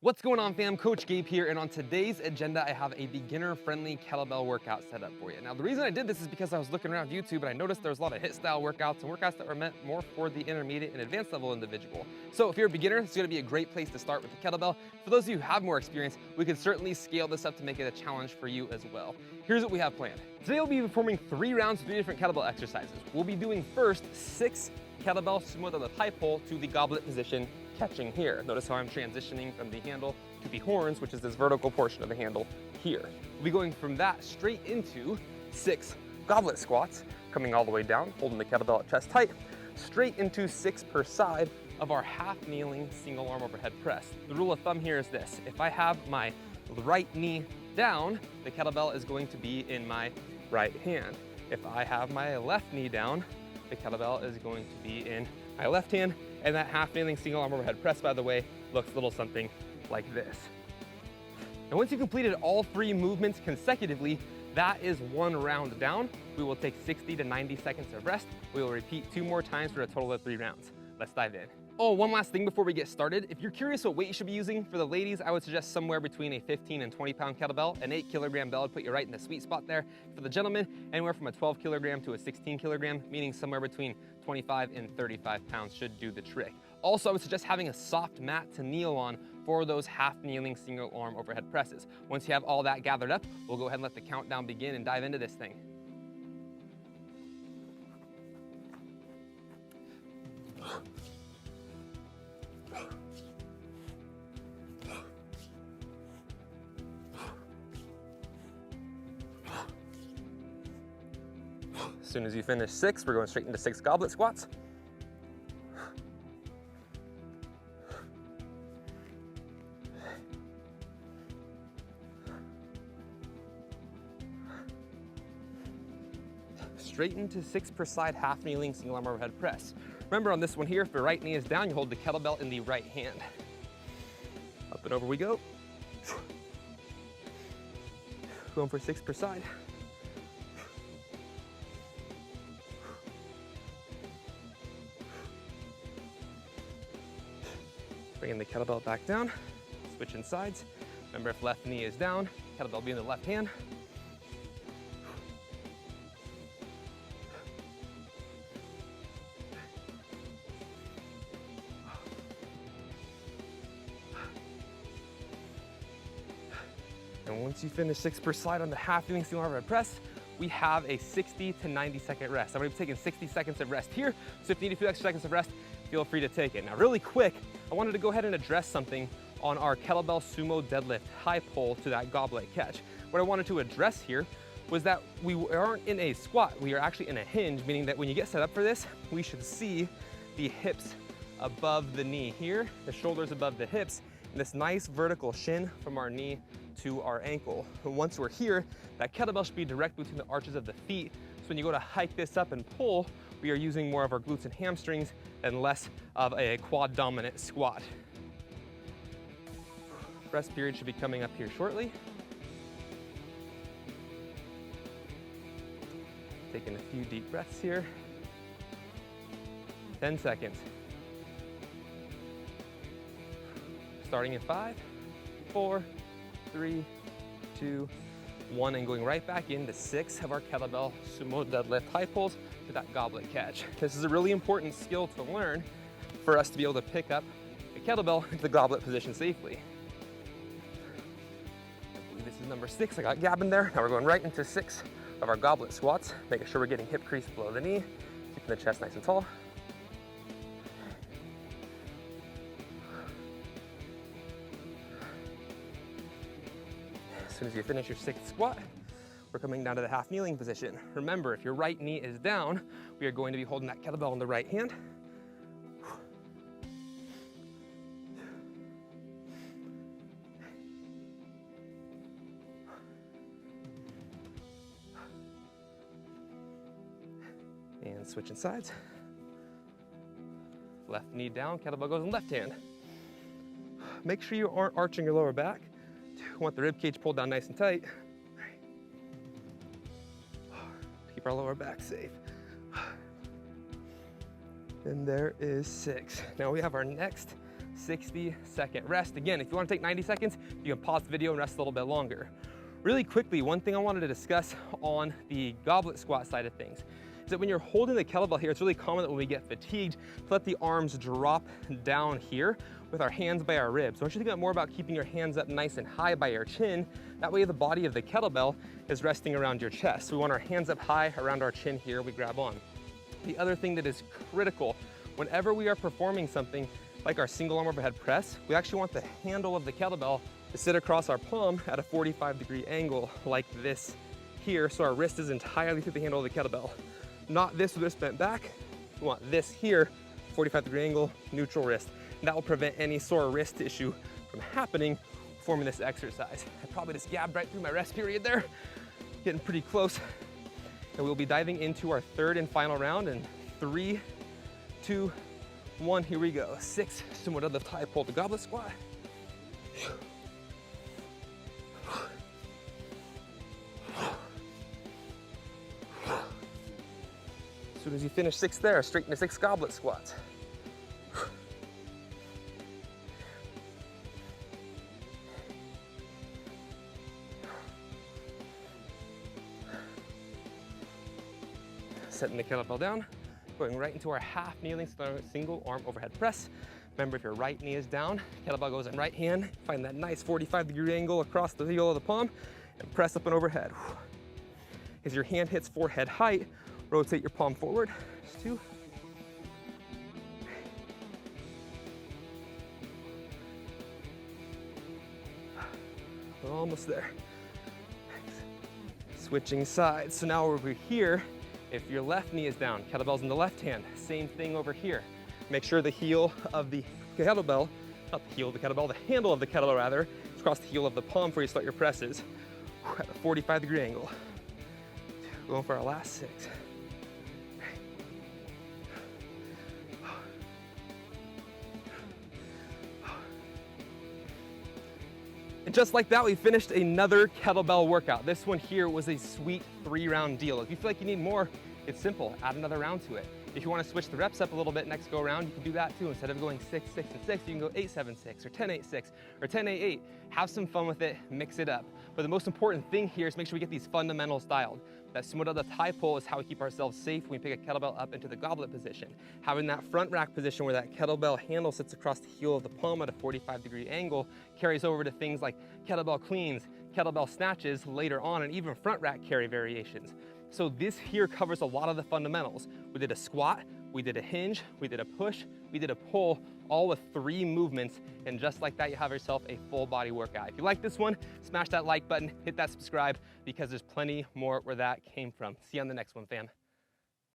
What's going on, fam? Coach Gabe here, and on today's agenda, I have a beginner-friendly kettlebell workout set up for you. Now, the reason I did this is because I was looking around YouTube and I noticed there was a lot of HIIT-style workouts and workouts that were meant more for the intermediate and advanced level individual. So if you're a beginner, it's gonna be a great place to start with the kettlebell. For those of you who have more experience, we can certainly scale this up to make it a challenge for you as well. Here's what we have planned. Today, we'll be performing 3 rounds of 3 different kettlebell exercises. We'll be doing first 6 kettlebell sumo deadlift high pull to the goblet position, catching here. Notice how I'm transitioning from the handle to the horns, which is this vertical portion of the handle here. We'll be going from that straight into 6 goblet squats, coming all the way down, holding the kettlebell at chest height, straight into 6 per side of our half kneeling single arm overhead press. The rule of thumb here is this: if I have my right knee down, the kettlebell is going to be in my right hand. If I have my left knee down, the kettlebell is going to be in my left hand. And that half kneeling single arm overhead press, by the way, looks a little something like this. And once you've completed all 3 movements consecutively, that is 1 round down. We will take 60 to 90 seconds of rest. We will repeat 2 more times for a total of 3 rounds. Let's dive in. Oh, one last thing before we get started. If you're curious what weight you should be using, for the ladies, I would suggest somewhere between a 15 and 20 pound kettlebell. An 8 kilogram bell would put you right in the sweet spot there. For the gentlemen, anywhere from a 12 kilogram to a 16 kilogram, meaning somewhere between 25 and 35 pounds should do the trick. Also, I would suggest having a soft mat to kneel on for those half kneeling single arm overhead presses. Once you have all that gathered up, we'll go ahead and let the countdown begin and dive into this thing. As soon as you finish 6, we're going straight into 6 goblet squats. Straight into 6 per side half kneeling single arm overhead press. Remember, on this one here, if the right knee is down, you hold the kettlebell in the right hand. Up and over we go. Going for 6 per side. Bringing the kettlebell back down, switching sides. Remember, if left knee is down, kettlebell be in the left hand. And once you finish 6 per side on the half kneeling single arm overhead press, we have a 60 to 90 second rest. I'm gonna be taking 60 seconds of rest here, so if you need a few extra seconds of rest, feel free to take it. Now, really quick, I wanted to go ahead and address something on our kettlebell sumo deadlift high pull to that goblet catch. What I wanted to address here was that we aren't in a squat, we are actually in a hinge, meaning that when you get set up for this, we should see the hips above the knee here, the shoulders above the hips, and this nice vertical shin from our knee to our ankle. And once we're here, that kettlebell should be direct between the arches of the feet. So when you go to hike this up and pull, we are using more of our glutes and hamstrings and less of a quad dominant squat. Rest period should be coming up here shortly. Taking a few deep breaths here. 10 seconds. Starting in 5, 4, 3, 2, 1, and going right back into 6 of our kettlebell sumo deadlift high pulls to that goblet catch. This is a really important skill to learn for us to be able to pick up the kettlebell into the goblet position safely. I believe this is number 6. I got Gavin there. Now we're going right into 6 of our goblet squats, making sure we're getting hip crease below the knee, keeping the chest nice and tall. As soon as you finish your 6th squat, we're coming down to the half kneeling position. Remember, if your right knee is down, we are going to be holding that kettlebell in the right hand. And switching sides. Left knee down, kettlebell goes in left hand. Make sure you aren't arching your lower back. You want the rib cage pulled down nice and tight. Keep our lower back safe. And there is 6. Now we have our next 60-second rest. Again, if you want to take 90 seconds, you can pause the video and rest a little bit longer. Really quickly, one thing I wanted to discuss on the goblet squat side of things is that when you're holding the kettlebell here, it's really common that when we get fatigued, to let the arms drop down here with our hands by our ribs. So I want you to think more about keeping your hands up nice and high by your chin. That way the body of the kettlebell is resting around your chest. So we want our hands up high around our chin here, we grab on. The other thing that is critical, whenever we are performing something like our single arm overhead press, we actually want the handle of the kettlebell to sit across our palm at a 45-degree angle like this here, so our wrist is entirely through the handle of the kettlebell. Not this wrist bent back. We want this here, 45-degree angle, neutral wrist. And that will prevent any sore wrist issue from happening performing this exercise. I probably just gabbed right through my rest period there, getting pretty close. And we'll be diving into our third and final round in 3, 2, 1, here we go. 6, similar to the tie pull, the goblet squat. As soon as you finish 6 there, straight into 6 goblet squats. Setting the kettlebell down, going right into our half kneeling single arm overhead press. Remember, if your right knee is down, kettlebell goes in right hand, find that nice 45-degree angle across the heel of the palm, and press up and overhead. As your hand hits forehead height, rotate your palm forward. Just 2. We're almost there. Switching sides. So now over here, if your left knee is down, kettlebell's in the left hand. Same thing over here. Make sure the heel of the kettlebell, not the heel of the kettlebell, the handle of the kettlebell rather, is across the heel of the palm before you start your presses at a 45-degree angle. Going for our last 6. And just like that, we finished another kettlebell workout. This one here was a sweet 3-round deal. If you feel like you need more, it's simple, add another round to it. If you want to switch the reps up a little bit next go around, you can do that too. Instead of going 6, 6, and 6, you can go 8, 7, 6, or 10, 8, 6, or 10, 8, 8. Have some fun with it, mix it up. But the most important thing here is make sure we get these fundamentals dialed. That sumo to thigh pull is how we keep ourselves safe when we pick a kettlebell up into the goblet position. Having that front rack position where that kettlebell handle sits across the heel of the palm at a 45-degree angle carries over to things like kettlebell cleans, kettlebell snatches later on, and even front rack carry variations. So this here covers a lot of the fundamentals. We did a squat, we did a hinge, we did a push, we did a pull, all with 3 movements, and just like that, you have yourself a full body workout. If you like this one, smash that like button, hit that subscribe, because there's plenty more where that came from. See you on the next one, fam.